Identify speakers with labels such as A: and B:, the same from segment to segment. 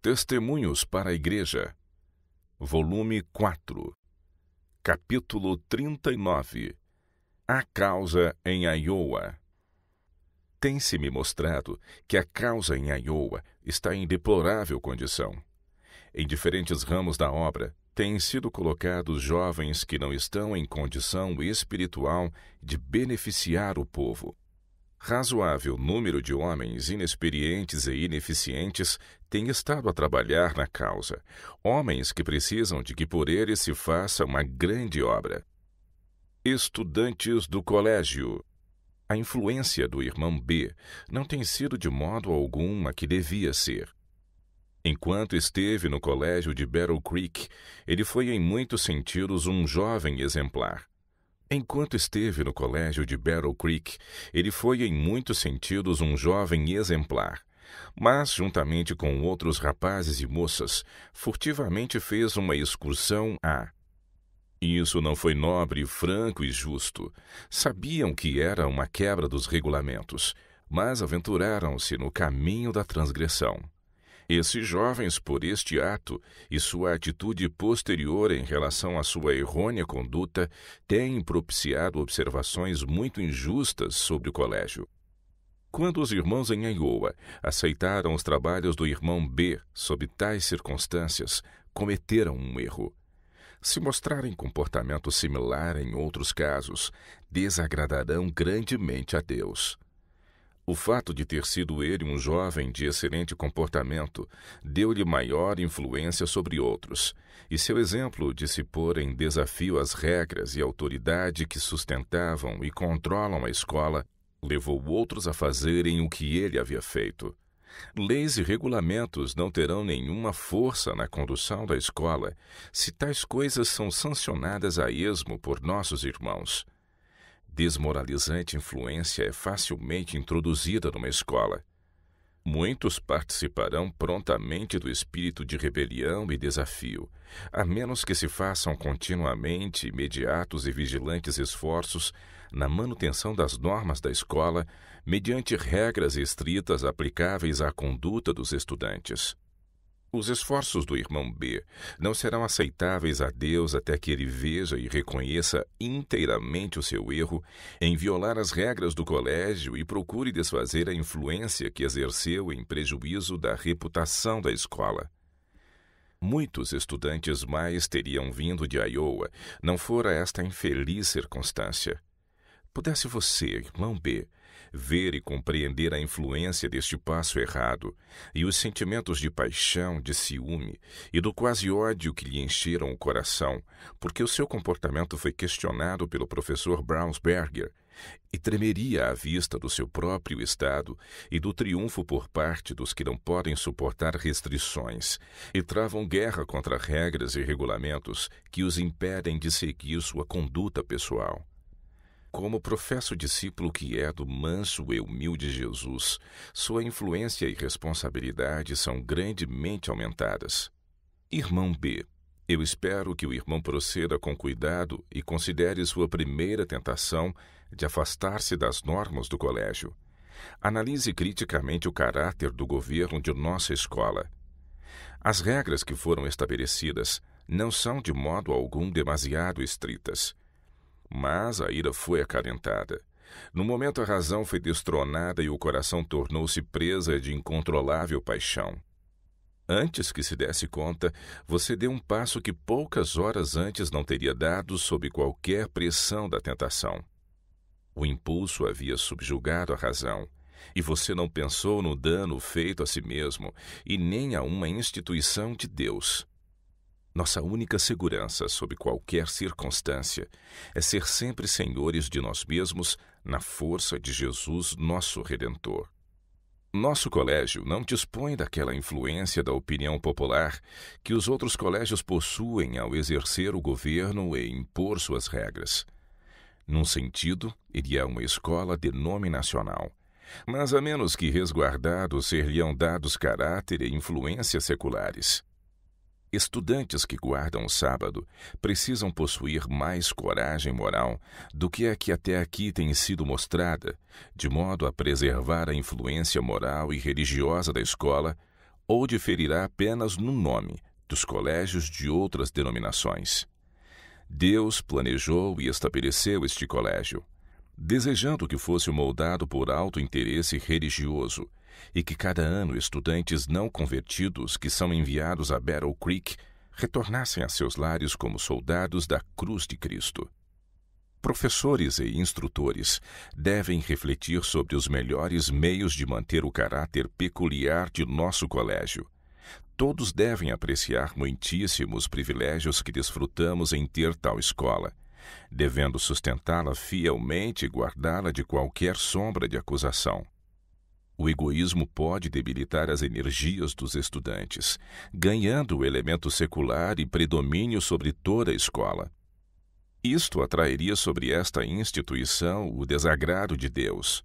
A: Testemunhos para a Igreja, volume 4, capítulo 39. A causa em Iowa. Tem-se-me mostrado que a causa em Iowa está em deplorável condição. Em diferentes ramos da obra, têm sido colocados jovens que não estão em condição espiritual de beneficiar o povo. Razoável número de homens inexperientes e ineficientes tem estado a trabalhar na causa, homens que precisam de que por eles se faça uma grande obra. Estudantes do colégio. A influência do irmão B não tem sido de modo algum a que devia ser. Enquanto esteve no colégio de Battle Creek, ele foi em muitos sentidos um jovem exemplar. Enquanto esteve no colégio de Battle Creek, ele foi em muitos sentidos um jovem exemplar. Mas, juntamente com outros rapazes e moças, furtivamente fez uma excursão a... Isso não foi nobre, franco e justo. Sabiam que era uma quebra dos regulamentos, mas aventuraram-se no caminho da transgressão. Esses jovens, por este ato e sua atitude posterior em relação à sua errônea conduta, têm propiciado observações muito injustas sobre o colégio. Quando os irmãos em Iowa aceitaram os trabalhos do irmão B sob tais circunstâncias, cometeram um erro. Se mostrarem comportamento similar em outros casos, desagradarão grandemente a Deus. O fato de ter sido ele um jovem de excelente comportamento deu-lhe maior influência sobre outros, e seu exemplo de se pôr em desafio às regras e autoridade que sustentavam e controlam a escola levou outros a fazerem o que ele havia feito. Leis e regulamentos não terão nenhuma força na condução da escola se tais coisas são sancionadas a esmo por nossos irmãos. Desmoralizante influência é facilmente introduzida numa escola. Muitos participarão prontamente do espírito de rebelião e desafio, a menos que se façam continuamente imediatos e vigilantes esforços na manutenção das normas da escola, mediante regras estritas aplicáveis à conduta dos estudantes. Os esforços do irmão B não serão aceitáveis a Deus até que ele veja e reconheça inteiramente o seu erro em violar as regras do colégio e procure desfazer a influência que exerceu em prejuízo da reputação da escola. Muitos estudantes mais teriam vindo de Iowa, não fora esta infeliz circunstância. Pudesse você, irmão B, ver e compreender a influência deste passo errado e os sentimentos de paixão, de ciúme e do quase ódio que lhe encheram o coração, porque o seu comportamento foi questionado pelo professor Brownsberger, e tremeria à vista do seu próprio estado e do triunfo por parte dos que não podem suportar restrições e travam guerra contra regras e regulamentos que os impedem de seguir sua conduta pessoal. Como professo discípulo que é do manso e humilde Jesus, sua influência e responsabilidade são grandemente aumentadas. Irmão B, eu espero que o irmão proceda com cuidado e considere sua primeira tentação de afastar-se das normas do colégio. Analise criticamente o caráter do governo de nossa escola. As regras que foram estabelecidas não são de modo algum demasiado estritas. Mas a ira foi acalentada. No momento a razão foi destronada e o coração tornou-se presa de incontrolável paixão. Antes que se desse conta, você deu um passo que poucas horas antes não teria dado sob qualquer pressão da tentação. O impulso havia subjugado a razão, e você não pensou no dano feito a si mesmo e nem a uma instituição de Deus. Nossa única segurança, sob qualquer circunstância, é ser sempre senhores de nós mesmos na força de Jesus, nosso Redentor. Nosso colégio não dispõe daquela influência da opinião popular que os outros colégios possuem ao exercer o governo e impor suas regras. Num sentido, ele é uma escola denominacional, mas a menos que resguardados ser-lhe-ão dados caráter e influência seculares. Estudantes que guardam o sábado precisam possuir mais coragem moral do que a que até aqui tem sido mostrada, de modo a preservar a influência moral e religiosa da escola, ou diferirá apenas no nome dos colégios de outras denominações. Deus planejou e estabeleceu este colégio, desejando que fosse moldado por alto interesse religioso e que cada ano estudantes não convertidos que são enviados a Battle Creek retornassem a seus lares como soldados da cruz de Cristo. Professores e instrutores devem refletir sobre os melhores meios de manter o caráter peculiar de nosso colégio. Todos devem apreciar muitíssimos privilégios que desfrutamos em ter tal escola, devendo sustentá-la fielmente e guardá-la de qualquer sombra de acusação. O egoísmo pode debilitar as energias dos estudantes, ganhando o elemento secular e predomínio sobre toda a escola. Isto atrairia sobre esta instituição o desagrado de Deus.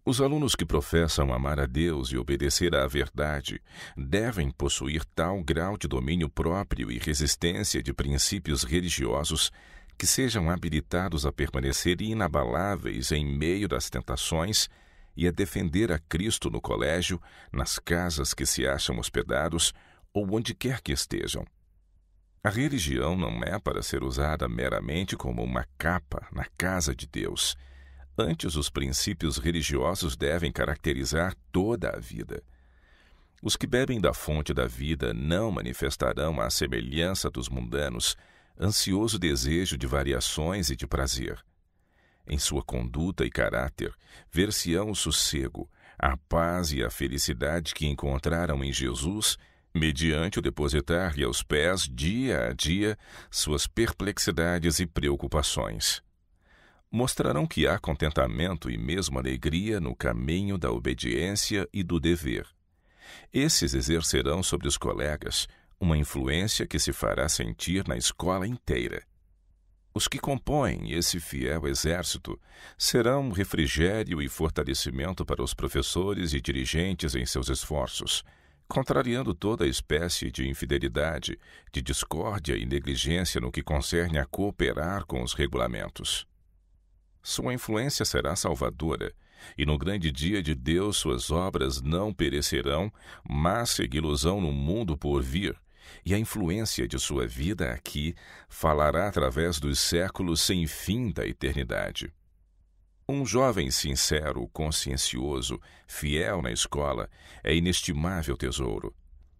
A: Os alunos que professam amar a Deus e obedecer à verdade devem possuir tal grau de domínio próprio e resistência de princípios religiosos que sejam habilitados a permanecer inabaláveis em meio das tentações e a defender a Cristo no colégio, nas casas que se acham hospedados ou onde quer que estejam. A religião não é para ser usada meramente como uma capa na casa de Deus. Antes, os princípios religiosos devem caracterizar toda a vida. Os que bebem da fonte da vida não manifestarão à semelhança dos mundanos ansioso desejo de variações e de prazer. Em sua conduta e caráter, ver-se-ão o sossego, a paz e a felicidade que encontraram em Jesus, mediante o depositar-lhe aos pés, dia a dia, suas perplexidades e preocupações. Mostrarão que há contentamento e mesmo alegria no caminho da obediência e do dever. Esses exercerão sobre os colegas uma influência que se fará sentir na escola inteira. Os que compõem esse fiel exército serão refrigério e fortalecimento para os professores e dirigentes em seus esforços, contrariando toda espécie de infidelidade, de discórdia e negligência no que concerne a cooperar com os regulamentos. Sua influência será salvadora, e no grande dia de Deus suas obras não perecerão, mas segui-los-ão no mundo por vir, e a influência de sua vida aqui falará através dos séculos sem fim da eternidade. Um jovem sincero, consciencioso, fiel na escola, é inestimável tesouro.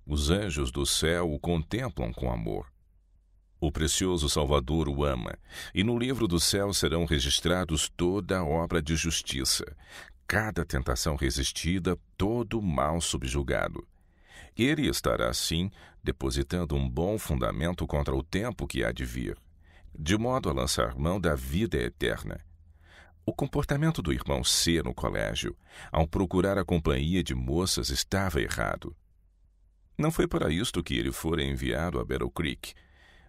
A: Os anjos do céu o contemplam com amor. O precioso Salvador o ama, e no livro do céu serão registrados toda a obra de justiça, cada tentação resistida, todo mal subjugado. Ele estará, assim, depositando um bom fundamento contra o tempo que há de vir, de modo a lançar mão da vida eterna. O comportamento do irmão C no colégio, ao procurar a companhia de moças, estava errado. Não foi para isto que ele fora enviado a Battle Creek.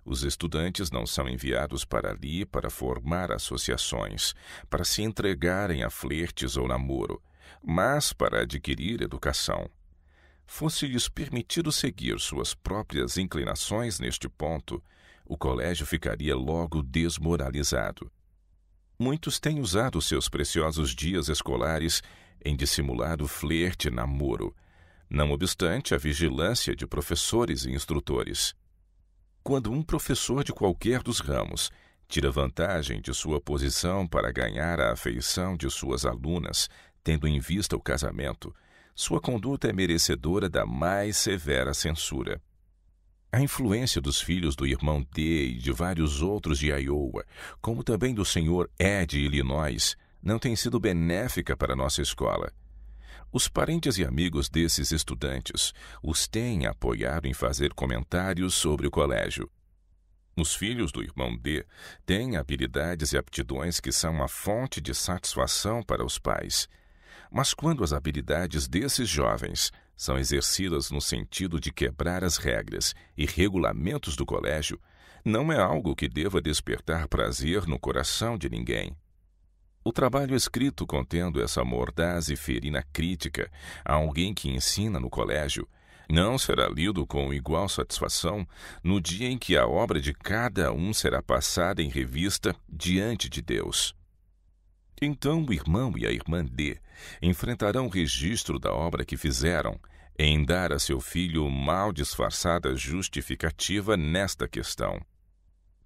A: Os estudantes não são enviados para ali para formar associações, para se entregarem a flertes ou namoro, mas para adquirir educação. Fosse-lhes permitido seguir suas próprias inclinações neste ponto, o colégio ficaria logo desmoralizado. Muitos têm usado seus preciosos dias escolares em dissimulado flerte e namoro, não obstante a vigilância de professores e instrutores. Quando um professor de qualquer dos ramos tira vantagem de sua posição para ganhar a afeição de suas alunas, tendo em vista o casamento, sua conduta é merecedora da mais severa censura. A influência dos filhos do irmão D e de vários outros de Iowa, como também do Sr. E de Illinois, não tem sido benéfica para nossa escola. Os parentes e amigos desses estudantes os têm apoiado em fazer comentários sobre o colégio. Os filhos do irmão D têm habilidades e aptidões que são uma fonte de satisfação para os pais. Mas quando as habilidades desses jovens são exercidas no sentido de quebrar as regras e regulamentos do colégio, não é algo que deva despertar prazer no coração de ninguém. O trabalho escrito contendo essa mordaz e ferina crítica a alguém que ensina no colégio não será lido com igual satisfação no dia em que a obra de cada um será passada em revista diante de Deus. Então o irmão e a irmã D enfrentarão o registro da obra que fizeram, em dar a seu filho mal disfarçada justificativa nesta questão.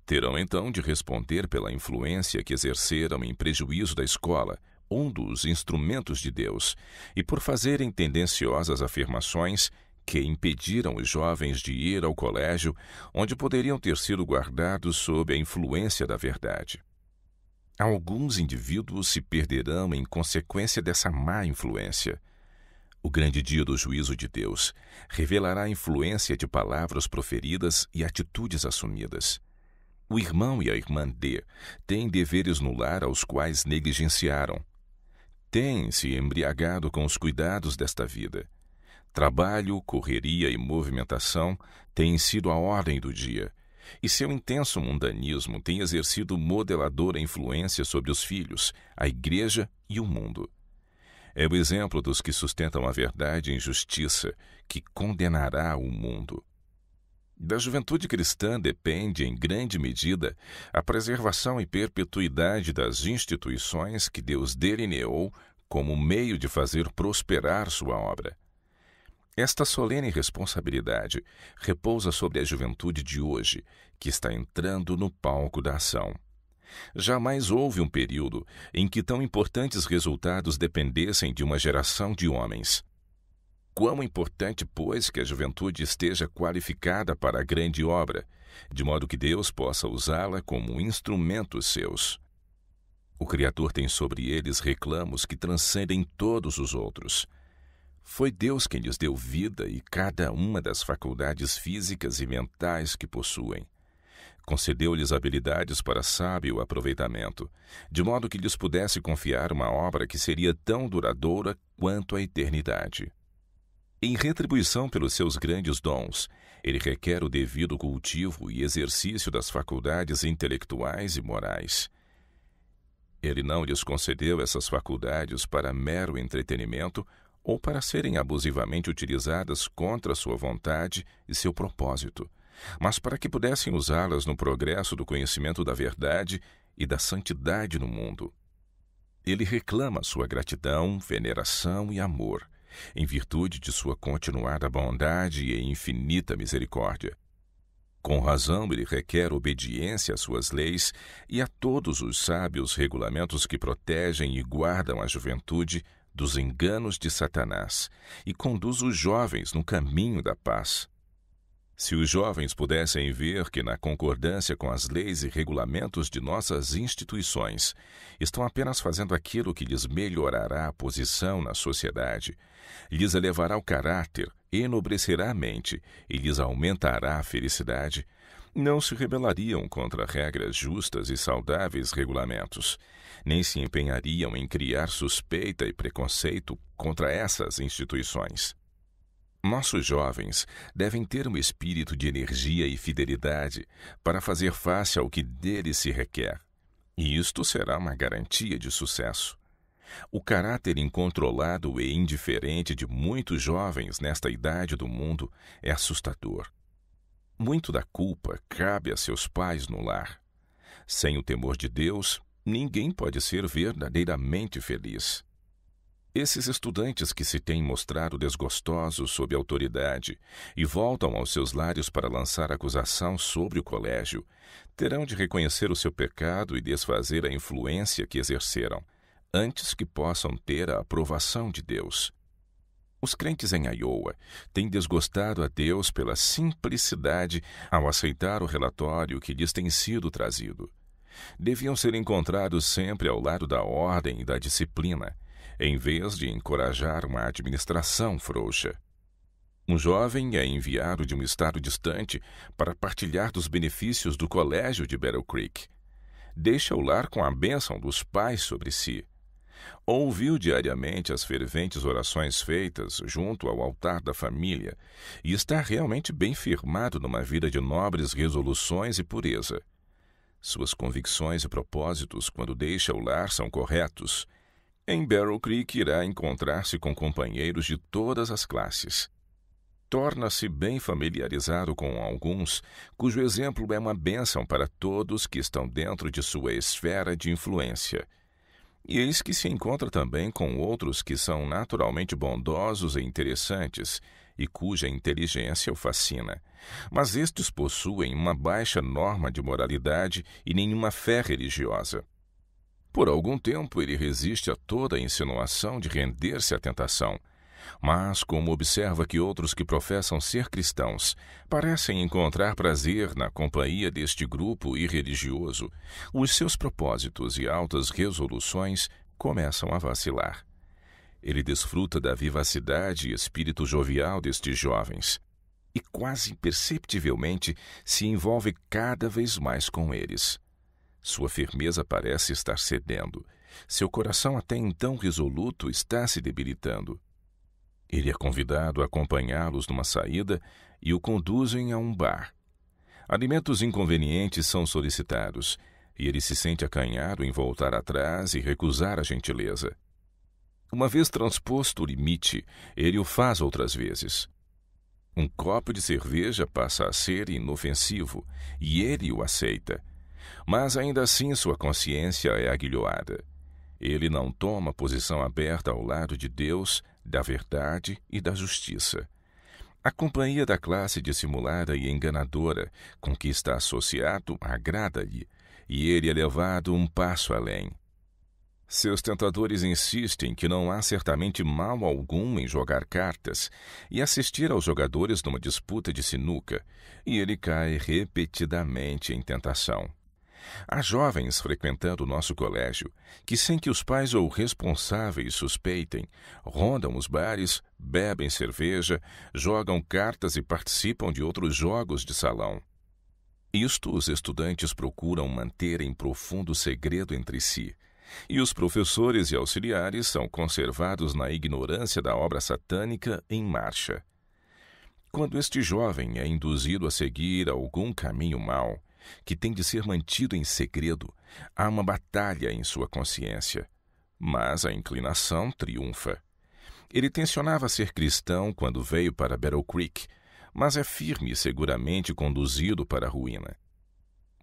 A: Terão então de responder pela influência que exerceram em prejuízo da escola, um dos instrumentos de Deus, e por fazerem tendenciosas afirmações que impediram os jovens de ir ao colégio, onde poderiam ter sido guardados sob a influência da verdade. Alguns indivíduos se perderão em consequência dessa má influência. O grande dia do juízo de Deus revelará a influência de palavras proferidas e atitudes assumidas. O irmão e a irmã D têm deveres no lar aos quais negligenciaram. Têm se embriagado com os cuidados desta vida. Trabalho, correria e movimentação têm sido a ordem do dia, e seu intenso mundanismo tem exercido modeladora influência sobre os filhos, a igreja e o mundo. É o exemplo dos que sustentam a verdade em justiça que condenará o mundo. Da juventude cristã depende, em grande medida, a preservação e perpetuidade das instituições que Deus delineou como meio de fazer prosperar sua obra. Esta solene responsabilidade repousa sobre a juventude de hoje, que está entrando no palco da ação. Jamais houve um período em que tão importantes resultados dependessem de uma geração de homens. Quão importante, pois, que a juventude esteja qualificada para a grande obra, de modo que Deus possa usá-la como instrumentos seus. O Criador tem sobre eles reclamos que transcendem todos os outros. Foi Deus quem lhes deu vida e cada uma das faculdades físicas e mentais que possuem. Concedeu-lhes habilidades para sábio aproveitamento, de modo que lhes pudesse confiar uma obra que seria tão duradoura quanto a eternidade. Em retribuição pelos seus grandes dons, ele requer o devido cultivo e exercício das faculdades intelectuais e morais. Ele não lhes concedeu essas faculdades para mero entretenimento ou para serem abusivamente utilizadas contra sua vontade e seu propósito, mas para que pudessem usá-las no progresso do conhecimento da verdade e da santidade no mundo. Ele reclama sua gratidão, veneração e amor, em virtude de sua continuada bondade e infinita misericórdia. Com razão, ele requer obediência às suas leis e a todos os sábios regulamentos que protegem e guardam a juventude dos enganos de Satanás e conduz os jovens no caminho da paz. Se os jovens pudessem ver que, na concordância com as leis e regulamentos de nossas instituições, estão apenas fazendo aquilo que lhes melhorará a posição na sociedade, lhes elevará o caráter, enobrecerá a mente e lhes aumentará a felicidade, não se rebelariam contra regras justas e saudáveis regulamentos, nem se empenhariam em criar suspeita e preconceito contra essas instituições. Nossos jovens devem ter um espírito de energia e fidelidade para fazer face ao que deles se requer, e isto será uma garantia de sucesso. O caráter incontrolado e indiferente de muitos jovens nesta idade do mundo é assustador. Muito da culpa cabe a seus pais no lar. Sem o temor de Deus, ninguém pode ser verdadeiramente feliz. Esses estudantes que se têm mostrado desgostosos sob a autoridade e voltam aos seus lares para lançar acusação sobre o colégio, terão de reconhecer o seu pecado e desfazer a influência que exerceram, antes que possam ter a aprovação de Deus. Os crentes em Iowa têm desgostado a Deus pela simplicidade ao aceitar o relatório que lhes tem sido trazido. Deviam ser encontrados sempre ao lado da ordem e da disciplina, em vez de encorajar uma administração frouxa. Um jovem é enviado de um estado distante para partilhar dos benefícios do colégio de Battle Creek. Deixa o lar com a bênção dos pais sobre si. Ouviu diariamente as ferventes orações feitas junto ao altar da família e está realmente bem firmado numa vida de nobres resoluções e pureza. Suas convicções e propósitos, quando deixa o lar, são corretos. Em Battle Creek irá encontrar-se com companheiros de todas as classes. Torna-se bem familiarizado com alguns, cujo exemplo é uma bênção para todos que estão dentro de sua esfera de influência. E eis que se encontra também com outros que são naturalmente bondosos e interessantes, e cuja inteligência o fascina. Mas estes possuem uma baixa norma de moralidade e nenhuma fé religiosa. Por algum tempo ele resiste a toda a insinuação de render-se à tentação. Mas, como observa que outros que professam ser cristãos parecem encontrar prazer na companhia deste grupo irreligioso, os seus propósitos e altas resoluções começam a vacilar. Ele desfruta da vivacidade e espírito jovial destes jovens e, quase imperceptivelmente, se envolve cada vez mais com eles. Sua firmeza parece estar cedendo. Seu coração, até então resoluto, está se debilitando. Ele é convidado a acompanhá-los numa saída e o conduzem a um bar. Alimentos inconvenientes são solicitados, e ele se sente acanhado em voltar atrás e recusar a gentileza. Uma vez transposto o limite, ele o faz outras vezes. Um copo de cerveja passa a ser inofensivo, e ele o aceita. Mas ainda assim sua consciência é aguilhoada. Ele não toma posição aberta ao lado de Deus, da verdade e da justiça. A companhia da classe dissimulada e enganadora com que está associado agrada-lhe, e ele é levado um passo além. Seus tentadores insistem que não há certamente mal algum em jogar cartas e assistir aos jogadores numa disputa de sinuca, e ele cai repetidamente em tentação. Há jovens frequentando o nosso colégio que, sem que os pais ou responsáveis suspeitem, rondam os bares, bebem cerveja, jogam cartas e participam de outros jogos de salão. Isto os estudantes procuram manter em profundo segredo entre si, e os professores e auxiliares são conservados na ignorância da obra satânica em marcha. Quando este jovem é induzido a seguir algum caminho mau, que tem de ser mantido em segredo, há uma batalha em sua consciência. Mas a inclinação triunfa. Ele tensionava ser cristão quando veio para Battle Creek, mas é firme e seguramente conduzido para a ruína.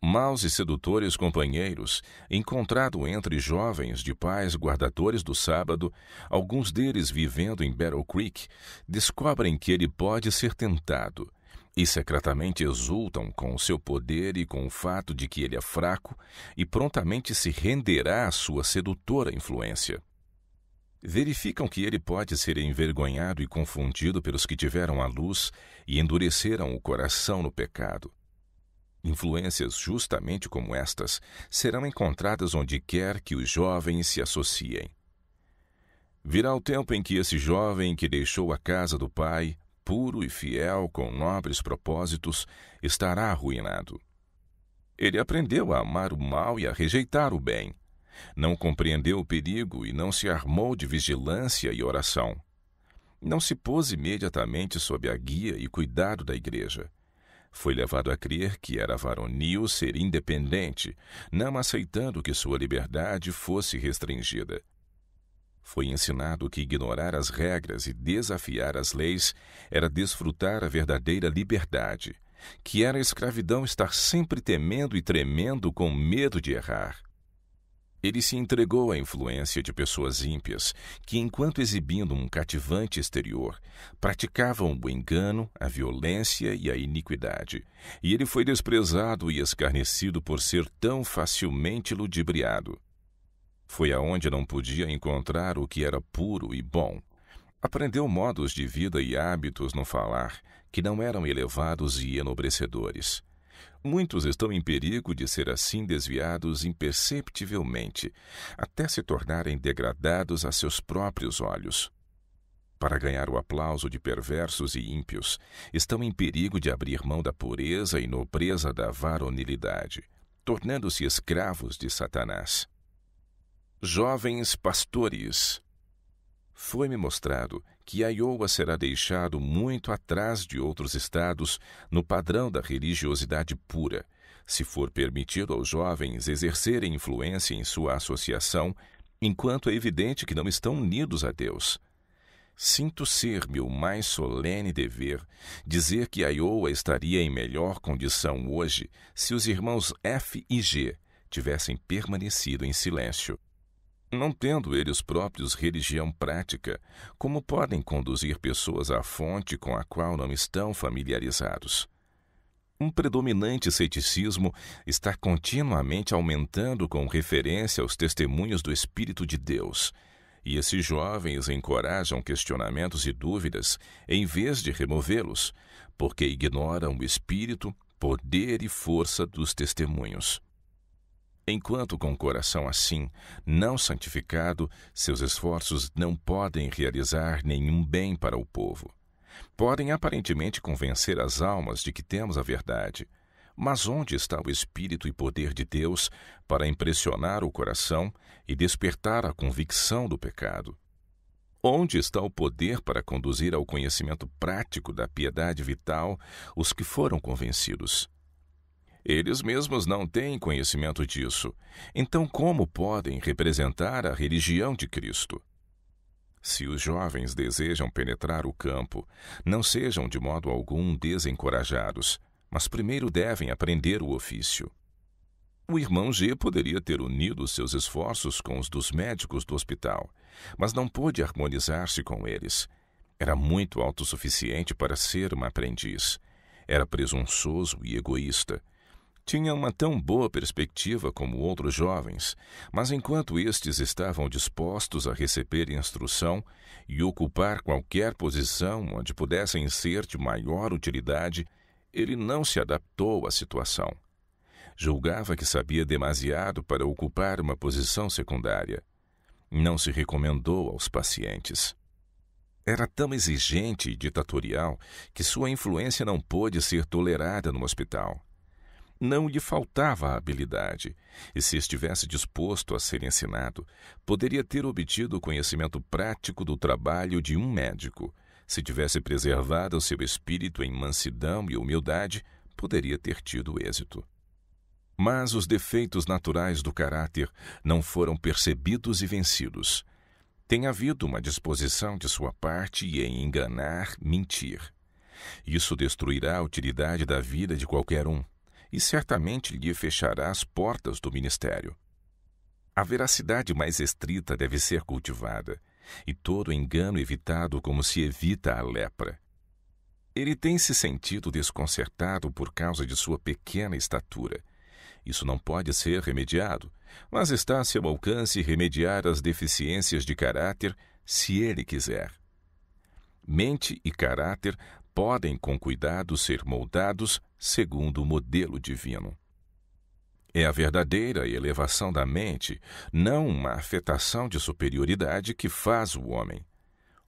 A: Maus e sedutores companheiros, encontrado entre jovens de pais guardadores do sábado, alguns deles vivendo em Battle Creek, descobrem que ele pode ser tentado, e secretamente exultam com o seu poder e com o fato de que ele é fraco e prontamente se renderá à sua sedutora influência. Verificam que ele pode ser envergonhado e confundido pelos que tiveram a luz e endureceram o coração no pecado. Influências justamente como estas serão encontradas onde quer que os jovens se associem. Virá o tempo em que esse jovem que deixou a casa do pai, puro e fiel com nobres propósitos, estará arruinado. Ele aprendeu a amar o mal e a rejeitar o bem. Não compreendeu o perigo e não se armou de vigilância e oração. Não se pôs imediatamente sob a guia e cuidado da igreja. Foi levado a crer que era varonil ser independente, não aceitando que sua liberdade fosse restringida. Foi ensinado que ignorar as regras e desafiar as leis era desfrutar a verdadeira liberdade, que era a escravidão estar sempre temendo e tremendo com medo de errar. Ele se entregou à influência de pessoas ímpias que, enquanto exibindo um cativante exterior, praticavam o engano, a violência e a iniquidade, e ele foi desprezado e escarnecido por ser tão facilmente ludibriado. Foi aonde não podia encontrar o que era puro e bom. Aprendeu modos de vida e hábitos no falar que não eram elevados e enobrecedores. Muitos estão em perigo de ser assim desviados imperceptivelmente, até se tornarem degradados a seus próprios olhos. Para ganhar o aplauso de perversos e ímpios, estão em perigo de abrir mão da pureza e nobreza da varonilidade, tornando-se escravos de Satanás. Jovens pastores. Foi-me mostrado que Iowa será deixado muito atrás de outros estados no padrão da religiosidade pura, se for permitido aos jovens exercerem influência em sua associação, enquanto é evidente que não estão unidos a Deus. Sinto ser meu mais solene dever dizer que Iowa estaria em melhor condição hoje se os irmãos F e G tivessem permanecido em silêncio. Não tendo eles próprios religião prática, como podem conduzir pessoas à fonte com a qual não estão familiarizados? Um predominante ceticismo está continuamente aumentando com referência aos testemunhos do Espírito de Deus, e esses jovens encorajam questionamentos e dúvidas em vez de removê-los, porque ignoram o espírito, poder e força dos testemunhos. Enquanto com o coração assim, não santificado, seus esforços não podem realizar nenhum bem para o povo. Podem aparentemente convencer as almas de que temos a verdade, mas onde está o Espírito e poder de Deus para impressionar o coração e despertar a convicção do pecado? Onde está o poder para conduzir ao conhecimento prático da piedade vital os que foram convencidos? Eles mesmos não têm conhecimento disso, então como podem representar a religião de Cristo? Se os jovens desejam penetrar o campo, não sejam de modo algum desencorajados, mas primeiro devem aprender o ofício. O irmão G poderia ter unido seus esforços com os dos médicos do hospital, mas não pôde harmonizar-se com eles. Era muito autossuficiente para ser uma aprendiz. Era presunçoso e egoísta. Tinha uma tão boa perspectiva como outros jovens, mas enquanto estes estavam dispostos a receber instrução e ocupar qualquer posição onde pudessem ser de maior utilidade, ele não se adaptou à situação. Julgava que sabia demasiado para ocupar uma posição secundária. Não se recomendou aos pacientes. Era tão exigente e ditatorial que sua influência não pôde ser tolerada no hospital. Não lhe faltava a habilidade, e se estivesse disposto a ser ensinado, poderia ter obtido o conhecimento prático do trabalho de um médico. Se tivesse preservado seu espírito em mansidão e humildade, poderia ter tido êxito. Mas os defeitos naturais do caráter não foram percebidos e vencidos. Tem havido uma disposição de sua parte em enganar, mentir. Isso destruirá a utilidade da vida de qualquer um, e certamente lhe fechará as portas do ministério. A veracidade mais estrita deve ser cultivada, e todo engano evitado como se evita a lepra. Ele tem se sentido desconcertado por causa de sua pequena estatura. Isso não pode ser remediado, mas está a seu alcance remediar as deficiências de caráter se ele quiser. Mente e caráter podem com cuidado ser moldados segundo o modelo divino. É a verdadeira elevação da mente, não uma afetação de superioridade, que faz o homem.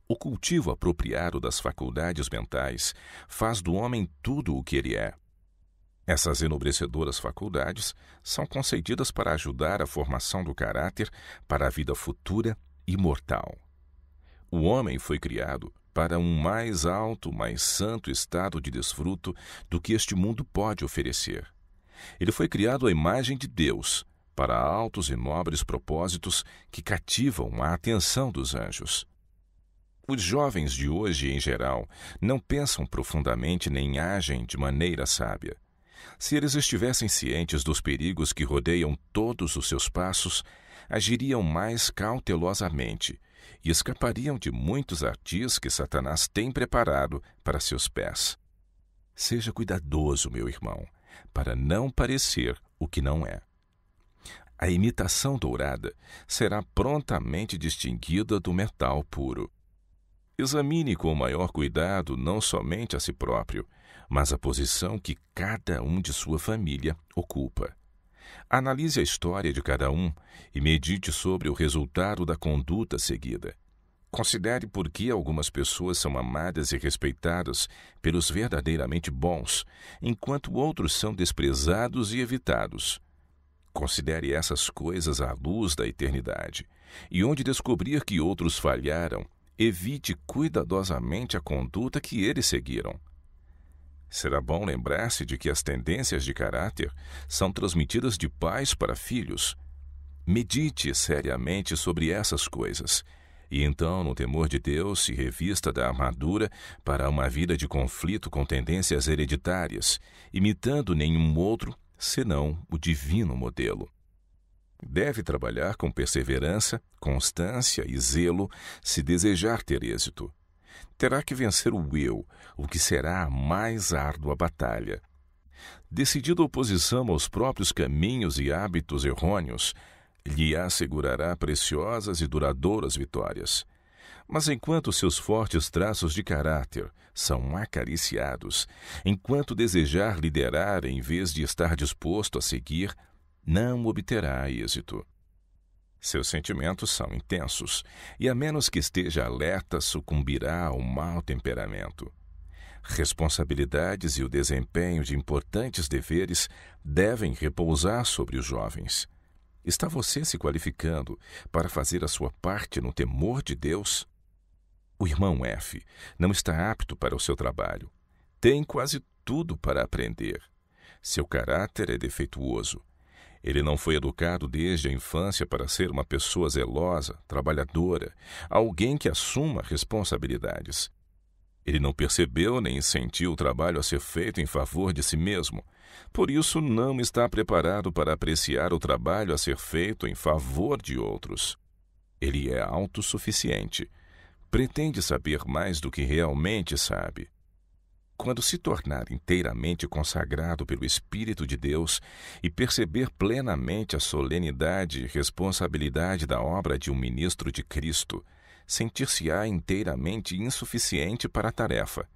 A: O cultivo apropriado das faculdades mentais faz do homem tudo o que ele é. Essas enobrecedoras faculdades são concedidas para ajudar a formação do caráter para a vida futura e mortal. O homem foi criado para um mais alto, mais santo estado de desfruto do que este mundo pode oferecer. Ele foi criado à imagem de Deus, para altos e nobres propósitos que cativam a atenção dos anjos. Os jovens de hoje, em geral, não pensam profundamente nem agem de maneira sábia. Se eles estivessem cientes dos perigos que rodeiam todos os seus passos, agiriam mais cautelosamente e escapariam de muitos ardis que Satanás tem preparado para seus pés. Seja cuidadoso, meu irmão, para não parecer o que não é. A imitação dourada será prontamente distinguida do metal puro. Examine com maior cuidado não somente a si próprio, mas a posição que cada um de sua família ocupa. Analise a história de cada um e medite sobre o resultado da conduta seguida. Considere por que algumas pessoas são amadas e respeitadas pelos verdadeiramente bons, enquanto outros são desprezados e evitados. Considere essas coisas à luz da eternidade, e onde descobrir que outros falharam, evite cuidadosamente a conduta que eles seguiram. Será bom lembrar-se de que as tendências de caráter são transmitidas de pais para filhos. Medite seriamente sobre essas coisas, e então, no temor de Deus, se revista da armadura para uma vida de conflito com tendências hereditárias, imitando nenhum outro, senão o divino modelo. Deve trabalhar com perseverança, constância e zelo se desejar ter êxito. Terá que vencer o eu, o que será a mais árdua batalha. Decidida oposição aos próprios caminhos e hábitos errôneos, lhe assegurará preciosas e duradouras vitórias. Mas enquanto seus fortes traços de caráter são acariciados, enquanto desejar liderar em vez de estar disposto a seguir, não obterá êxito. Seus sentimentos são intensos e, a menos que esteja alerta, sucumbirá ao mau temperamento. Responsabilidades e o desempenho de importantes deveres devem repousar sobre os jovens. Está você se qualificando para fazer a sua parte no temor de Deus? O irmão F não está apto para o seu trabalho. Tem quase tudo para aprender. Seu caráter é defeituoso. Ele não foi educado desde a infância para ser uma pessoa zelosa, trabalhadora, alguém que assuma responsabilidades. Ele não percebeu nem sentiu o trabalho a ser feito em favor de si mesmo. Por isso, não está preparado para apreciar o trabalho a ser feito em favor de outros. Ele é autossuficiente. Pretende saber mais do que realmente sabe. Quando se tornar inteiramente consagrado pelo Espírito de Deus e perceber plenamente a solenidade e responsabilidade da obra de um ministro de Cristo, sentir-se-á inteiramente insuficiente para a tarefa.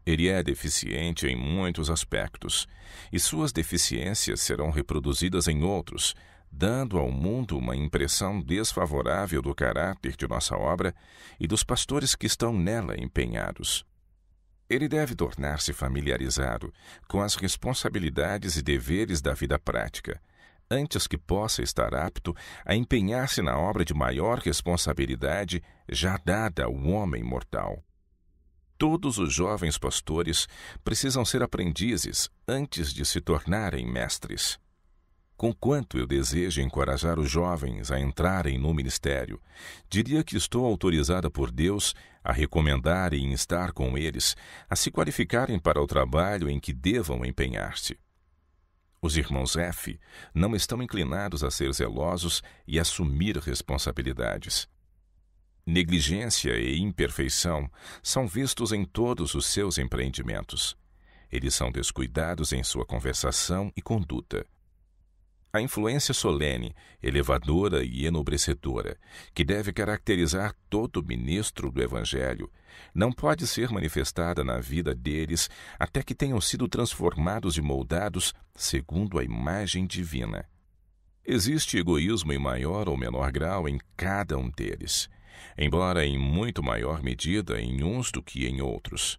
A: Ele é deficiente em muitos aspectos, e suas deficiências serão reproduzidas em outros, dando ao mundo uma impressão desfavorável do caráter de nossa obra e dos pastores que estão nela empenhados. Ele deve tornar-se familiarizado com as responsabilidades e deveres da vida prática, antes que possa estar apto a empenhar-se na obra de maior responsabilidade já dada ao homem mortal. Todos os jovens pastores precisam ser aprendizes antes de se tornarem mestres. Conquanto eu desejo encorajar os jovens a entrarem no ministério, diria que estou autorizada por Deus a recomendar e instar com eles a se qualificarem para o trabalho em que devam empenhar-se. Os irmãos F não estão inclinados a ser zelosos e assumir responsabilidades. Negligência e imperfeição são vistos em todos os seus empreendimentos. Eles são descuidados em sua conversação e conduta. A influência solene, elevadora e enobrecedora, que deve caracterizar todo ministro do Evangelho, não pode ser manifestada na vida deles até que tenham sido transformados e moldados segundo a imagem divina. Existe egoísmo em maior ou menor grau em cada um deles, embora em muito maior medida em uns do que em outros.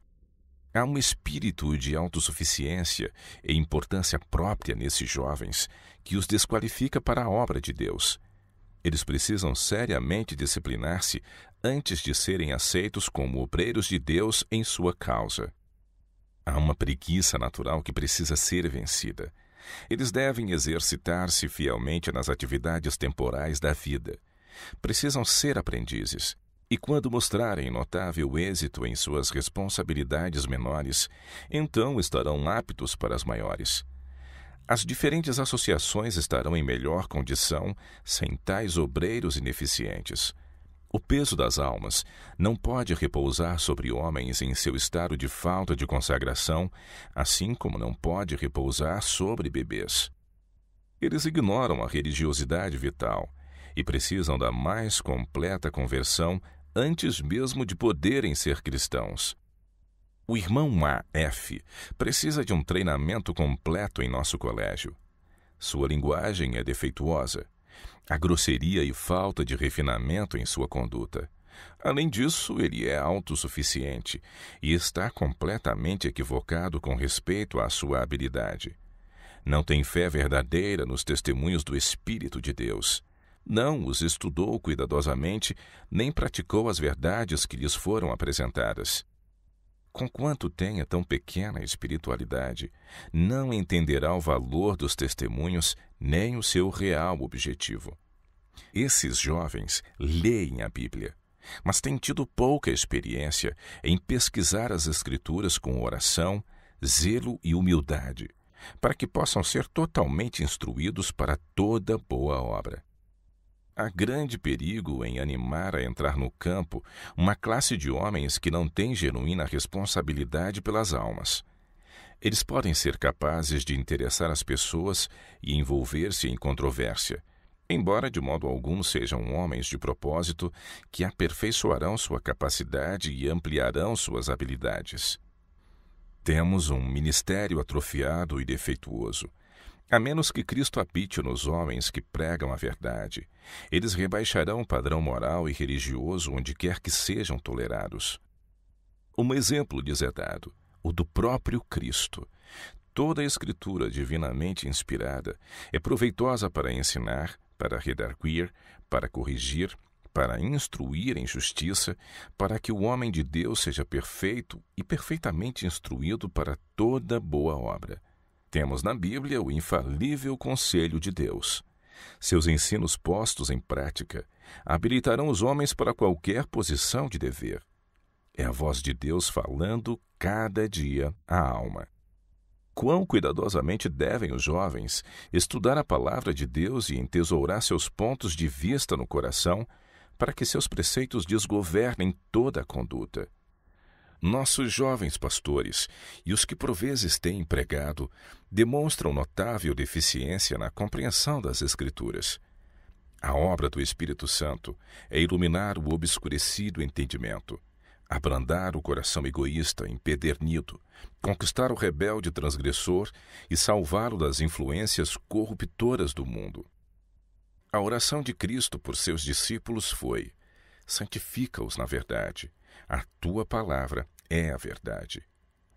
A: Há um espírito de autossuficiência e importância própria nesses jovens que os desqualifica para a obra de Deus. Eles precisam seriamente disciplinar-se antes de serem aceitos como obreiros de Deus em sua causa. Há uma preguiça natural que precisa ser vencida. Eles devem exercitar-se fielmente nas atividades temporais da vida. Precisam ser aprendizes. E quando mostrarem notável êxito em suas responsabilidades menores, então estarão aptos para as maiores. As diferentes associações estarão em melhor condição sem tais obreiros ineficientes. O peso das almas não pode repousar sobre homens em seu estado de falta de consagração, assim como não pode repousar sobre bebês. Eles ignoram a religiosidade vital e precisam da mais completa conversão antes mesmo de poderem ser cristãos. O irmão A.F. precisa de um treinamento completo em nosso colégio. Sua linguagem é defeituosa. Há grosseria e falta de refinamento em sua conduta. Além disso, ele é autossuficiente e está completamente equivocado com respeito à sua habilidade. Não tem fé verdadeira nos testemunhos do Espírito de Deus. Não os estudou cuidadosamente, nem praticou as verdades que lhes foram apresentadas. Conquanto tenha tão pequena espiritualidade, não entenderá o valor dos testemunhos nem o seu real objetivo. Esses jovens leem a Bíblia, mas têm tido pouca experiência em pesquisar as Escrituras com oração, zelo e humildade, para que possam ser totalmente instruídos para toda boa obra. Há grande perigo em animar a entrar no campo uma classe de homens que não tem genuína responsabilidade pelas almas. Eles podem ser capazes de interessar as pessoas e envolver-se em controvérsia, embora de modo algum sejam homens de propósito que aperfeiçoarão sua capacidade e ampliarão suas habilidades. Temos um ministério atrofiado e defeituoso. A menos que Cristo habite nos homens que pregam a verdade, eles rebaixarão o padrão moral e religioso onde quer que sejam tolerados. Um exemplo lhes é dado, o do próprio Cristo. Toda a Escritura divinamente inspirada é proveitosa para ensinar, para redarguir, para corrigir, para instruir em justiça, para que o homem de Deus seja perfeito e perfeitamente instruído para toda boa obra. Temos na Bíblia o infalível conselho de Deus. Seus ensinos postos em prática habilitarão os homens para qualquer posição de dever. É a voz de Deus falando cada dia à alma. Quão cuidadosamente devem os jovens estudar a palavra de Deus e entesourar seus pontos de vista no coração, para que seus preceitos desgovernem toda a conduta. Nossos jovens pastores e os que por vezes têm empregado demonstram notável deficiência na compreensão das Escrituras. A obra do Espírito Santo é iluminar o obscurecido entendimento, abrandar o coração egoísta, empedernido, conquistar o rebelde transgressor e salvá-lo das influências corruptoras do mundo. A oração de Cristo por seus discípulos foi: santifica-os na verdade. A tua palavra é a verdade.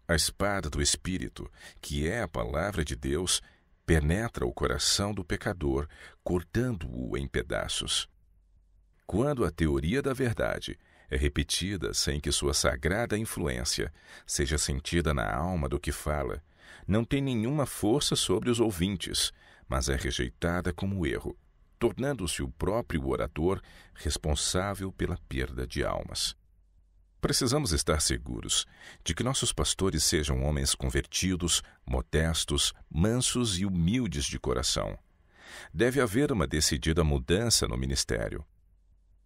A: A espada do Espírito, que é a palavra de Deus, penetra o coração do pecador, cortando-o em pedaços. Quando a teoria da verdade é repetida sem que sua sagrada influência seja sentida na alma do que fala, não tem nenhuma força sobre os ouvintes, mas é rejeitada como erro, tornando-se o próprio orador responsável pela perda de almas. Precisamos estar seguros de que nossos pastores sejam homens convertidos, modestos, mansos e humildes de coração. Deve haver uma decidida mudança no ministério.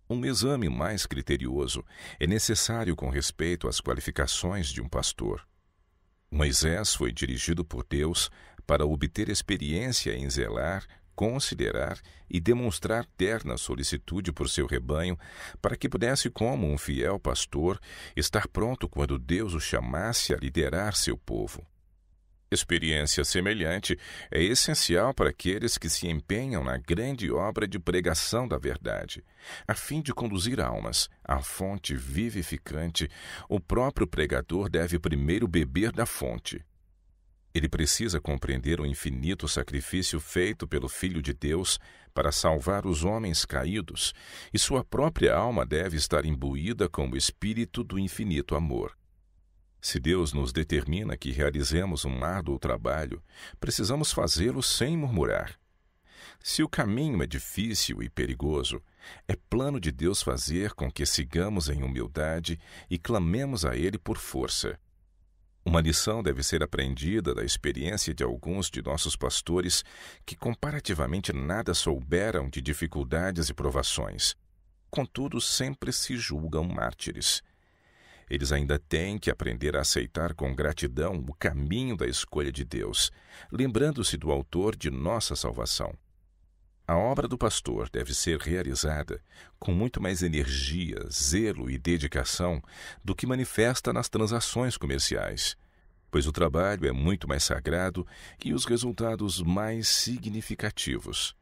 A: Um exame mais criterioso é necessário com respeito às qualificações de um pastor. Moisés foi dirigido por Deus para obter experiência em zelar, considerar e demonstrar terna solicitude por seu rebanho, para que pudesse, como um fiel pastor, estar pronto quando Deus o chamasse a liderar seu povo. Experiência semelhante é essencial para aqueles que se empenham na grande obra de pregação da verdade. A fim de conduzir almas à fonte vivificante, o próprio pregador deve primeiro beber da fonte. Ele precisa compreender o infinito sacrifício feito pelo Filho de Deus para salvar os homens caídos, e sua própria alma deve estar imbuída com o espírito do infinito amor. Se Deus nos determina que realizemos um árduo trabalho, precisamos fazê-lo sem murmurar. Se o caminho é difícil e perigoso, é plano de Deus fazer com que sigamos em humildade e clamemos a Ele por força. Uma lição deve ser aprendida da experiência de alguns de nossos pastores que comparativamente nada souberam de dificuldades e provações. Contudo, sempre se julgam mártires. Eles ainda têm que aprender a aceitar com gratidão o caminho da escolha de Deus, lembrando-se do autor de nossa salvação. A obra do pastor deve ser realizada com muito mais energia, zelo e dedicação do que manifesta nas transações comerciais, pois o trabalho é muito mais sagrado e os resultados mais significativos.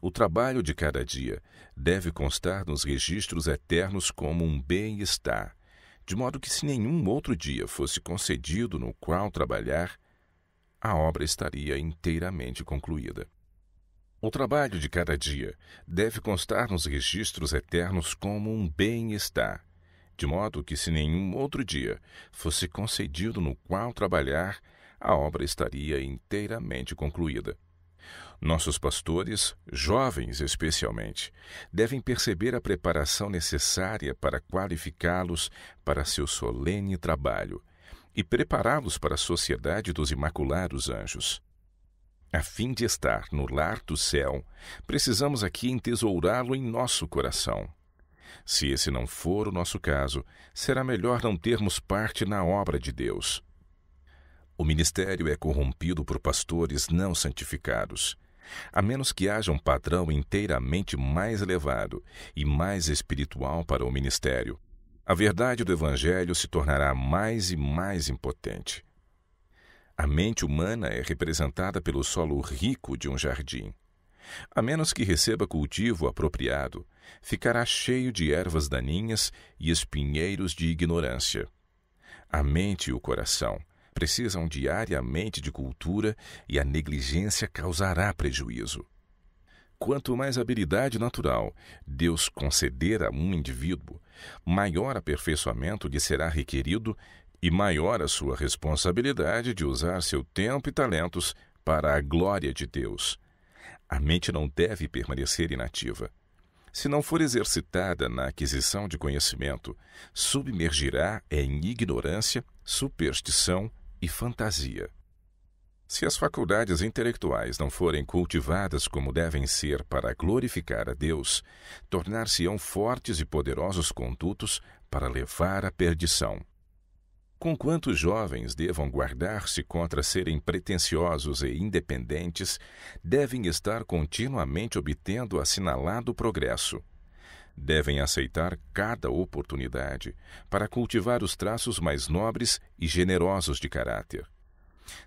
A: O trabalho de cada dia deve constar nos registros eternos como um bem-estar, de modo que se nenhum outro dia fosse concedido no qual trabalhar, a obra estaria inteiramente concluída. O trabalho de cada dia deve constar nos registros eternos como um bem-estar, de modo que se nenhum outro dia fosse concedido no qual trabalhar, a obra estaria inteiramente concluída. Nossos pastores, jovens especialmente, devem perceber a preparação necessária para qualificá-los para seu solene trabalho e prepará-los para a sociedade dos imaculados anjos. A fim de estar no lar do céu, precisamos aqui entesourá-lo em nosso coração. Se esse não for o nosso caso, será melhor não termos parte na obra de Deus. O ministério é corrompido por pastores não santificados. A menos que haja um padrão inteiramente mais elevado e mais espiritual para o ministério, a verdade do Evangelho se tornará mais e mais impotente. A mente humana é representada pelo solo rico de um jardim. A menos que receba cultivo apropriado, ficará cheio de ervas daninhas e espinheiros de ignorância. A mente e o coração precisam diariamente de cultura e a negligência causará prejuízo. Quanto mais habilidade natural Deus conceder a um indivíduo, maior aperfeiçoamento lhe será requerido e maior a sua responsabilidade de usar seu tempo e talentos para a glória de Deus. A mente não deve permanecer inativa. Se não for exercitada na aquisição de conhecimento, submergirá em ignorância, superstição e fantasia. Se as faculdades intelectuais não forem cultivadas como devem ser para glorificar a Deus, tornar-se-ão fortes e poderosos condutos para levar à perdição. Conquanto os jovens devam guardar-se contra serem pretensiosos e independentes, devem estar continuamente obtendo assinalado progresso. Devem aceitar cada oportunidade para cultivar os traços mais nobres e generosos de caráter.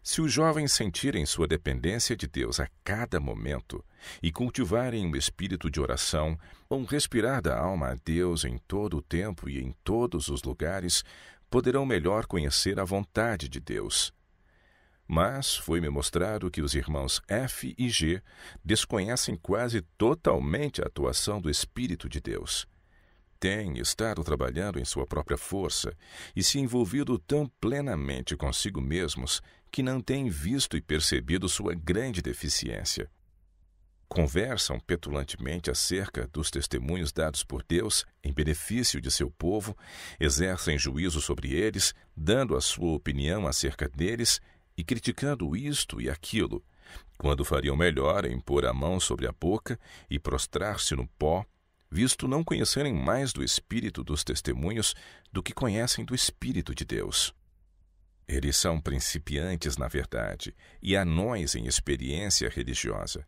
A: Se os jovens sentirem sua dependência de Deus a cada momento e cultivarem um espírito de oração, um respirar da alma a Deus em todo o tempo e em todos os lugares, poderão melhor conhecer a vontade de Deus. Mas foi-me mostrado que os irmãos F e G desconhecem quase totalmente a atuação do Espírito de Deus. Têm estado trabalhando em sua própria força e se envolvido tão plenamente consigo mesmos que não têm visto e percebido sua grande deficiência. Conversam petulantemente acerca dos testemunhos dados por Deus em benefício de seu povo, exercem juízo sobre eles, dando a sua opinião acerca deles e criticando isto e aquilo, quando fariam melhor em pôr a mão sobre a boca e prostrar-se no pó, visto não conhecerem mais do espírito dos testemunhos do que conhecem do Espírito de Deus. Eles são principiantes na verdade e anões em experiência religiosa.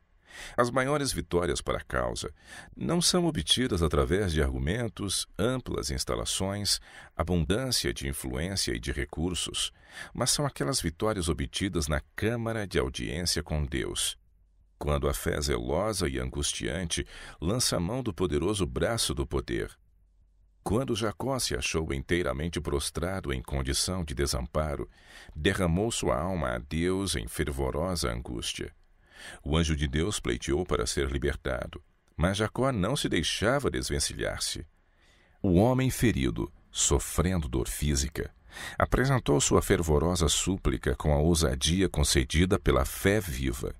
A: As maiores vitórias para a causa não são obtidas através de argumentos, amplas instalações, abundância de influência e de recursos, mas são aquelas vitórias obtidas na câmara de audiência com Deus. Quando a fé zelosa e angustiante lança a mão do poderoso braço do poder. Quando Jacó se achou inteiramente prostrado em condição de desamparo, derramou sua alma a Deus em fervorosa angústia. O anjo de Deus pleiteou para ser libertado, mas Jacó não se deixava desvencilhar-se. O homem ferido, sofrendo dor física, apresentou sua fervorosa súplica com a ousadia concedida pela fé viva.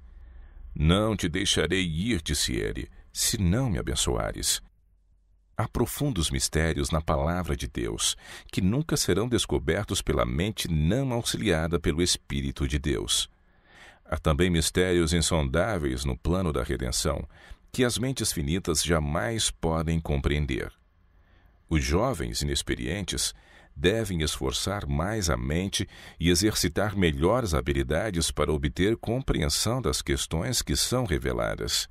A: Não te deixarei ir, disse ele, se não me abençoares. Há profundos mistérios na palavra de Deus, que nunca serão descobertos pela mente não auxiliada pelo Espírito de Deus. Há também mistérios insondáveis no plano da redenção, que as mentes finitas jamais podem compreender. Os jovens inexperientes devem esforçar mais a mente e exercitar melhores habilidades para obter compreensão das questões que são reveladas,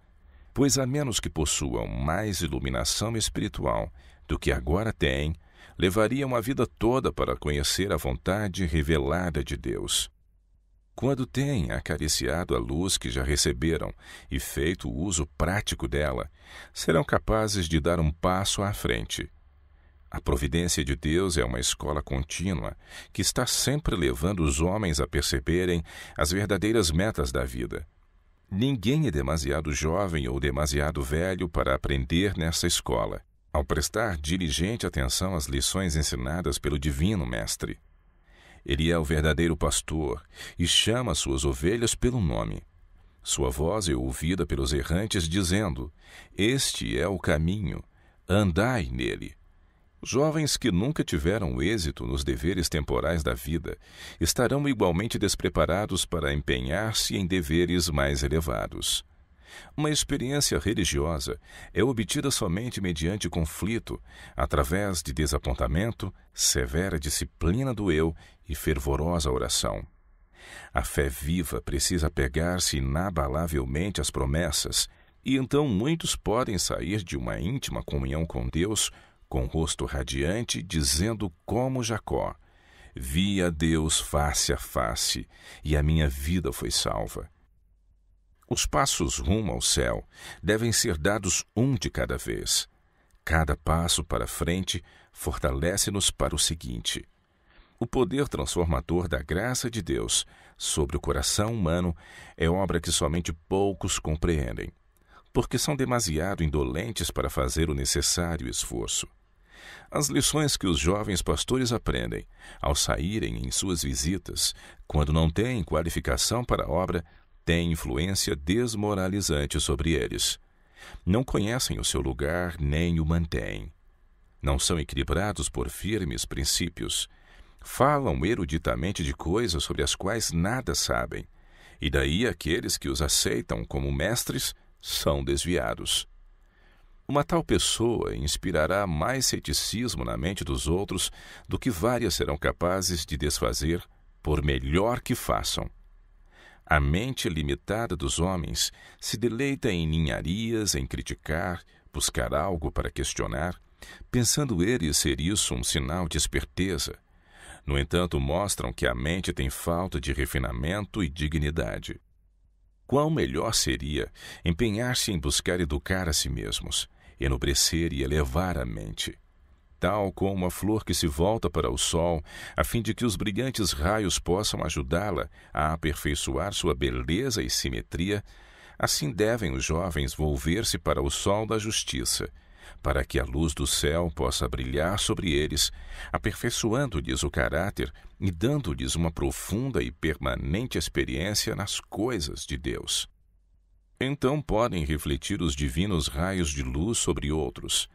A: pois a menos que possuam mais iluminação espiritual do que agora têm, levariam a vida toda para conhecer a vontade revelada de Deus. Quando têm acariciado a luz que já receberam e feito o uso prático dela, serão capazes de dar um passo à frente. A providência de Deus é uma escola contínua que está sempre levando os homens a perceberem as verdadeiras metas da vida. Ninguém é demasiado jovem ou demasiado velho para aprender nessa escola, ao prestar diligente atenção às lições ensinadas pelo Divino Mestre. Ele é o verdadeiro pastor e chama suas ovelhas pelo nome. Sua voz é ouvida pelos errantes, dizendo: Este é o caminho, andai nele. Jovens que nunca tiveram êxito nos deveres temporais da vida estarão igualmente despreparados para empenhar-se em deveres mais elevados. Uma experiência religiosa é obtida somente mediante conflito, através de desapontamento, severa disciplina do eu e fervorosa oração. A fé viva precisa apegar-se inabalavelmente às promessas, e então muitos podem sair de uma íntima comunhão com Deus com o rosto radiante, dizendo como Jacó: vi a Deus face a face, e a minha vida foi salva. Os passos rumo ao céu devem ser dados um de cada vez. Cada passo para frente fortalece-nos para o seguinte. O poder transformador da graça de Deus sobre o coração humano é obra que somente poucos compreendem, porque são demasiado indolentes para fazer o necessário esforço. As lições que os jovens pastores aprendem ao saírem em suas visitas, quando não têm qualificação para a obra, têm influência desmoralizante sobre eles. Não conhecem o seu lugar nem o mantêm. Não são equilibrados por firmes princípios. Falam eruditamente de coisas sobre as quais nada sabem, e daí aqueles que os aceitam como mestres são desviados. Uma tal pessoa inspirará mais ceticismo na mente dos outros do que várias serão capazes de desfazer, por melhor que façam. A mente limitada dos homens se deleita em ninharias, em criticar, buscar algo para questionar, pensando eles ser isso um sinal de esperteza. No entanto, mostram que a mente tem falta de refinamento e dignidade. Quão melhor seria empenhar-se em buscar educar a si mesmos, enobrecer e elevar a mente. Tal como a flor que se volta para o sol, a fim de que os brilhantes raios possam ajudá-la a aperfeiçoar sua beleza e simetria, assim devem os jovens volver-se para o sol da justiça, para que a luz do céu possa brilhar sobre eles, aperfeiçoando-lhes o caráter e dando-lhes uma profunda e permanente experiência nas coisas de Deus. Então podem refletir os divinos raios de luz sobre outros.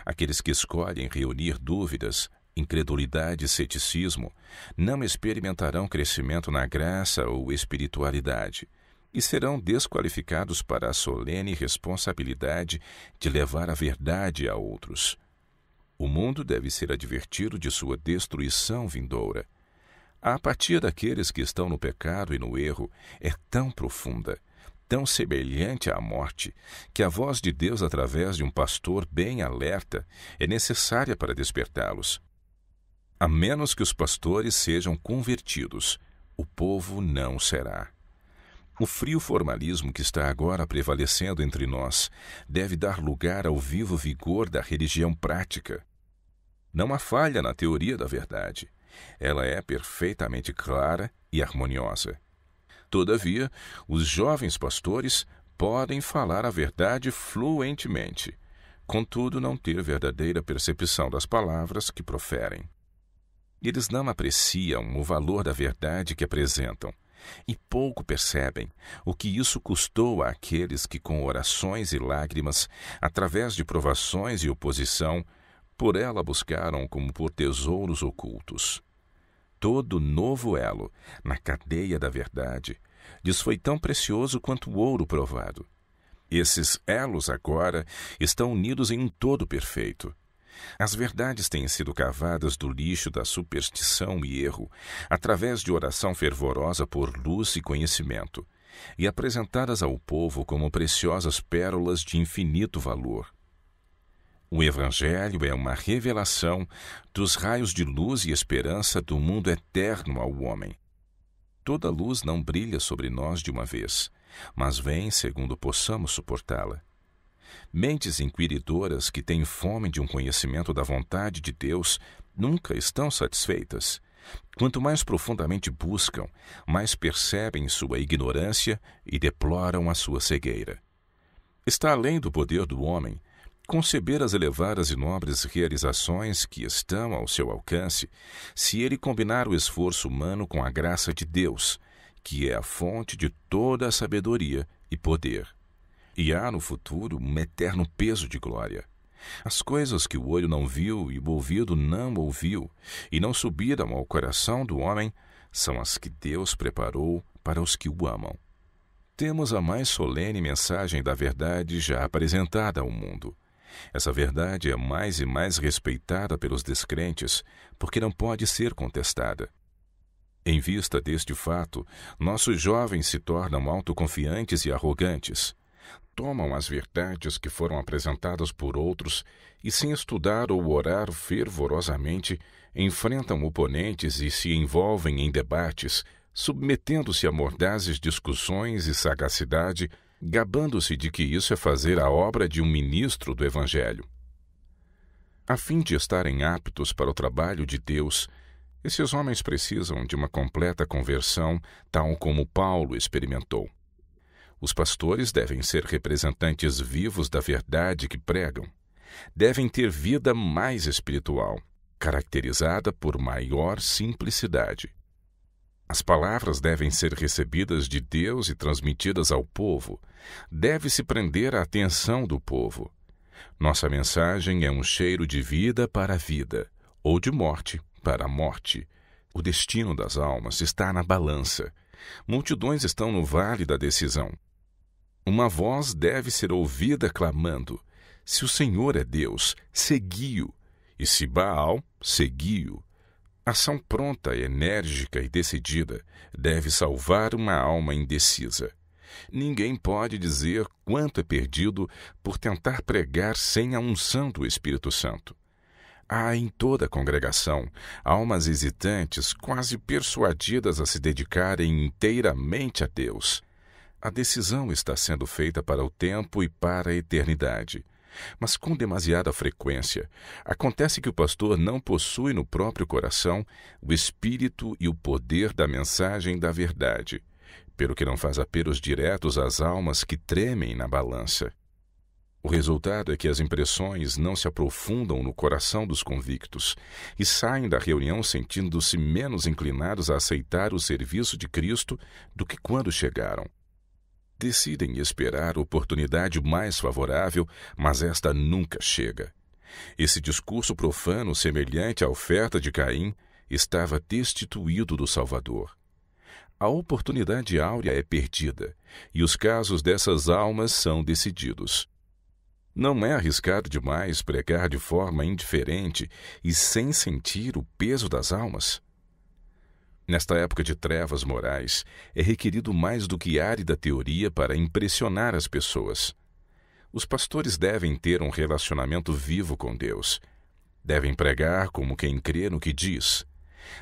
A: Aqueles que escolhem reunir dúvidas, incredulidade e ceticismo não experimentarão crescimento na graça ou espiritualidade e serão desqualificados para a solene responsabilidade de levar a verdade a outros. O mundo deve ser advertido de sua destruição vindoura. A apatia daqueles que estão no pecado e no erro é tão profunda, tão semelhante à morte, que a voz de Deus através de um pastor bem alerta é necessária para despertá-los. A menos que os pastores sejam convertidos, o povo não será. O frio formalismo que está agora prevalecendo entre nós deve dar lugar ao vivo vigor da religião prática. Não há falha na teoria da verdade. Ela é perfeitamente clara e harmoniosa. Todavia, os jovens pastores podem falar a verdade fluentemente, contudo não ter verdadeira percepção das palavras que proferem. Eles não apreciam o valor da verdade que apresentam, e pouco percebem o que isso custou àqueles que com orações e lágrimas, através de provações e oposição, por ela buscaram como por tesouros ocultos. Todo novo elo na cadeia da verdade lhes foi tão precioso quanto o ouro provado. Esses elos agora estão unidos em um todo perfeito. As verdades têm sido cavadas do lixo da superstição e erro, através de oração fervorosa por luz e conhecimento, e apresentadas ao povo como preciosas pérolas de infinito valor. O Evangelho é uma revelação dos raios de luz e esperança do mundo eterno ao homem. Toda luz não brilha sobre nós de uma vez, mas vem segundo possamos suportá-la. Mentes inquiridoras que têm fome de um conhecimento da vontade de Deus nunca estão satisfeitas. Quanto mais profundamente buscam, mais percebem sua ignorância e deploram a sua cegueira. Está além do poder do homem conceber as elevadas e nobres realizações que estão ao seu alcance, se ele combinar o esforço humano com a graça de Deus, que é a fonte de toda a sabedoria e poder. E há no futuro um eterno peso de glória. As coisas que o olho não viu e o ouvido não ouviu, e não subiram ao coração do homem, são as que Deus preparou para os que o amam. Temos a mais solene mensagem da verdade já apresentada ao mundo. Essa verdade é mais e mais respeitada pelos descrentes, porque não pode ser contestada. Em vista deste fato, nossos jovens se tornam autoconfiantes e arrogantes. Tomam as verdades que foram apresentadas por outros e, sem estudar ou orar fervorosamente, enfrentam oponentes e se envolvem em debates, submetendo-se a mordazes discussões e sagacidade, gabando-se de que isso é fazer a obra de um ministro do Evangelho. A fim de estarem aptos para o trabalho de Deus, esses homens precisam de uma completa conversão, tal como Paulo experimentou. Os pastores devem ser representantes vivos da verdade que pregam. Devem ter vida mais espiritual, caracterizada por maior simplicidade. As palavras devem ser recebidas de Deus e transmitidas ao povo. Deve-se prender a atenção do povo. Nossa mensagem é um cheiro de vida para a vida, ou de morte para a morte. O destino das almas está na balança. Multidões estão no vale da decisão. Uma voz deve ser ouvida clamando: se o Senhor é Deus, segui-o, e se Baal, segui-o. Ação pronta, enérgica e decidida deve salvar uma alma indecisa. Ninguém pode dizer quanto é perdido por tentar pregar sem a unção do Espírito Santo. Há em toda a congregação almas hesitantes, quase persuadidas a se dedicarem inteiramente a Deus. A decisão está sendo feita para o tempo e para a eternidade. Mas com demasiada frequência, acontece que o pastor não possui no próprio coração o espírito e o poder da mensagem da verdade, pelo que não faz apelos diretos às almas que tremem na balança. O resultado é que as impressões não se aprofundam no coração dos convictos e saem da reunião sentindo-se menos inclinados a aceitar o serviço de Cristo do que quando chegaram. Decidem esperar a oportunidade mais favorável, mas esta nunca chega. Esse discurso profano, semelhante à oferta de Caim, estava destituído do Salvador. A oportunidade áurea é perdida, e os casos dessas almas são decididos. Não é arriscado demais pregar de forma indiferente e sem sentir o peso das almas? Nesta época de trevas morais, é requerido mais do que árida teoria para impressionar as pessoas. Os pastores devem ter um relacionamento vivo com Deus. Devem pregar como quem crê no que diz.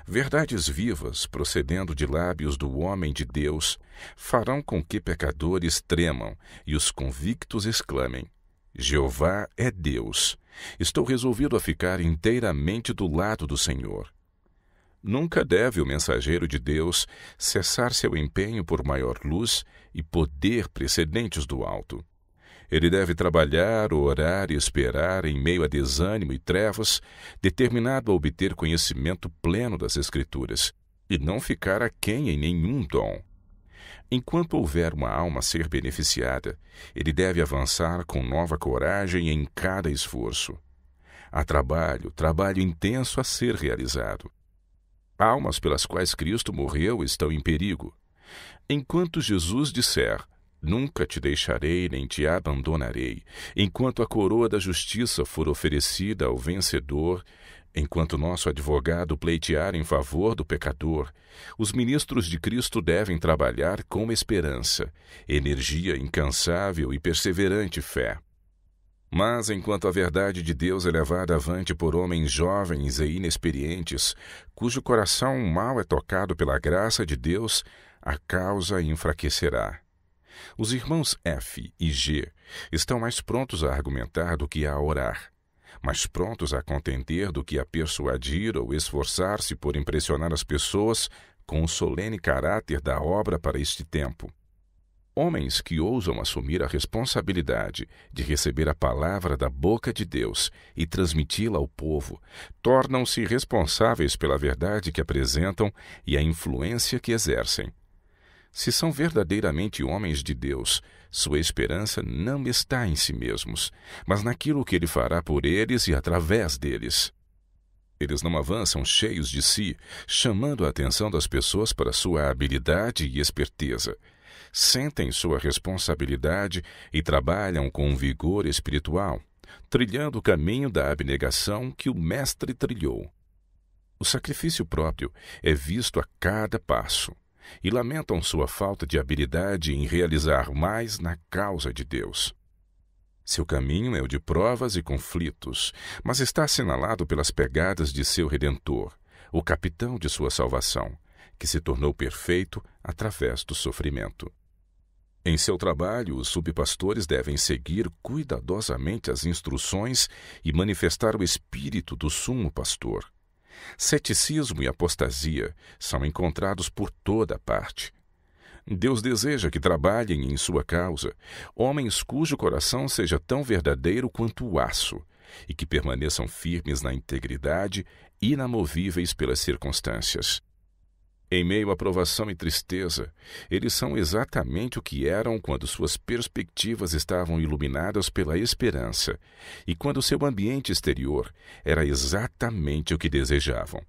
A: Verdades vivas, procedendo de lábios do homem de Deus, farão com que pecadores tremam e os convictos exclamem: Jeová é Deus. Estou resolvido a ficar inteiramente do lado do Senhor. Nunca deve o mensageiro de Deus cessar seu empenho por maior luz e poder precedentes do alto. Ele deve trabalhar, orar e esperar em meio a desânimo e trevas, determinado a obter conhecimento pleno das Escrituras, e não ficar aquém em nenhum dom. Enquanto houver uma alma a ser beneficiada, ele deve avançar com nova coragem em cada esforço. Há trabalho intenso a ser realizado. Almas pelas quais Cristo morreu estão em perigo. Enquanto Jesus disser: nunca te deixarei nem te abandonarei, enquanto a coroa da justiça for oferecida ao vencedor, enquanto nosso advogado pleitear em favor do pecador, os ministros de Cristo devem trabalhar com esperança, energia incansável e perseverante fé. Mas, enquanto a verdade de Deus é levada avante por homens jovens e inexperientes, cujo coração mal é tocado pela graça de Deus, a causa enfraquecerá. Os irmãos F e G estão mais prontos a argumentar do que a orar, mais prontos a contender do que a persuadir ou esforçar-se por impressionar as pessoas com o solene caráter da obra para este tempo. Homens que ousam assumir a responsabilidade de receber a palavra da boca de Deus e transmiti-la ao povo, tornam-se responsáveis pela verdade que apresentam e a influência que exercem. Se são verdadeiramente homens de Deus, sua esperança não está em si mesmos, mas naquilo que Ele fará por eles e através deles. Eles não avançam cheios de si, chamando a atenção das pessoas para sua habilidade e esperteza. Sentem sua responsabilidade e trabalham com vigor espiritual, trilhando o caminho da abnegação que o Mestre trilhou. O sacrifício próprio é visto a cada passo, e lamentam sua falta de habilidade em realizar mais na causa de Deus. Seu caminho é o de provas e conflitos, mas está assinalado pelas pegadas de seu Redentor, o capitão de sua salvação, que se tornou perfeito através do sofrimento. Em seu trabalho, os subpastores devem seguir cuidadosamente as instruções e manifestar o espírito do sumo pastor. Ceticismo e apostasia são encontrados por toda parte. Deus deseja que trabalhem em sua causa homens cujo coração seja tão verdadeiro quanto o aço e que permaneçam firmes na integridade, inamovíveis pelas circunstâncias. Em meio à provação e tristeza, eles são exatamente o que eram quando suas perspectivas estavam iluminadas pela esperança e quando seu ambiente exterior era exatamente o que desejavam.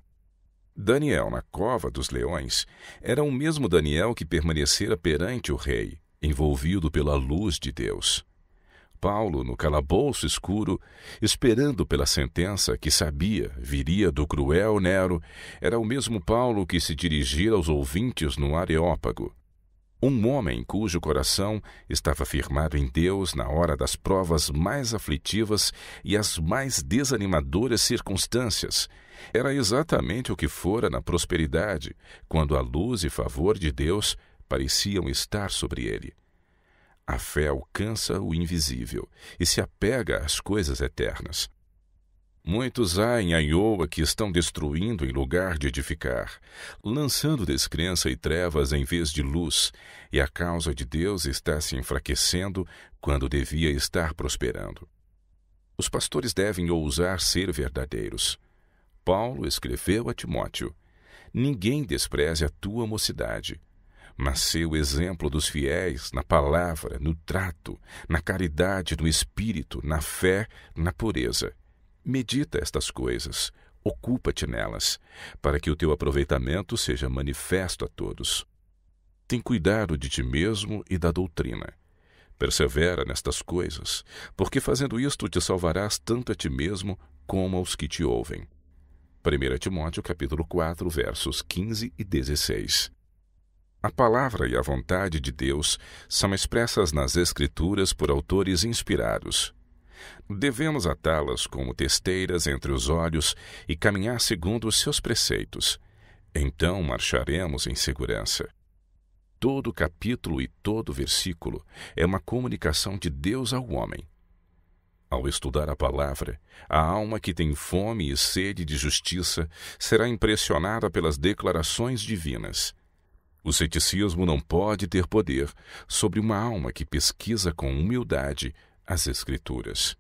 A: Daniel, na cova dos leões, era o mesmo Daniel que permanecera perante o rei, envolvido pela luz de Deus. Paulo, no calabouço escuro, esperando pela sentença que sabia viria do cruel Nero, era o mesmo Paulo que se dirigira aos ouvintes no Areópago. Um homem cujo coração estava firmado em Deus na hora das provas mais aflitivas e as mais desanimadoras circunstâncias. Era exatamente o que fora na prosperidade, quando a luz e favor de Deus pareciam estar sobre ele. A fé alcança o invisível e se apega às coisas eternas. Muitos há em Iowa que estão destruindo em lugar de edificar, lançando descrença e trevas em vez de luz, e a causa de Deus está se enfraquecendo quando devia estar prosperando. Os pastores devem ousar ser verdadeiros. Paulo escreveu a Timóteo: ninguém despreze a tua mocidade, mas sê o exemplo dos fiéis na palavra, no trato, na caridade, no espírito, na fé, na pureza. Medita estas coisas, ocupa-te nelas, para que o teu aproveitamento seja manifesto a todos. Tem cuidado de ti mesmo e da doutrina. Persevera nestas coisas, porque fazendo isto te salvarás tanto a ti mesmo como aos que te ouvem. 1 Timóteo capítulo 4, versos 15 e 16. A palavra e a vontade de Deus são expressas nas Escrituras por autores inspirados. Devemos atá-las como testeiras entre os olhos e caminhar segundo os seus preceitos. Então marcharemos em segurança. Todo capítulo e todo versículo é uma comunicação de Deus ao homem. Ao estudar a palavra, a alma que tem fome e sede de justiça será impressionada pelas declarações divinas. O ceticismo não pode ter poder sobre uma alma que pesquisa com humildade as Escrituras.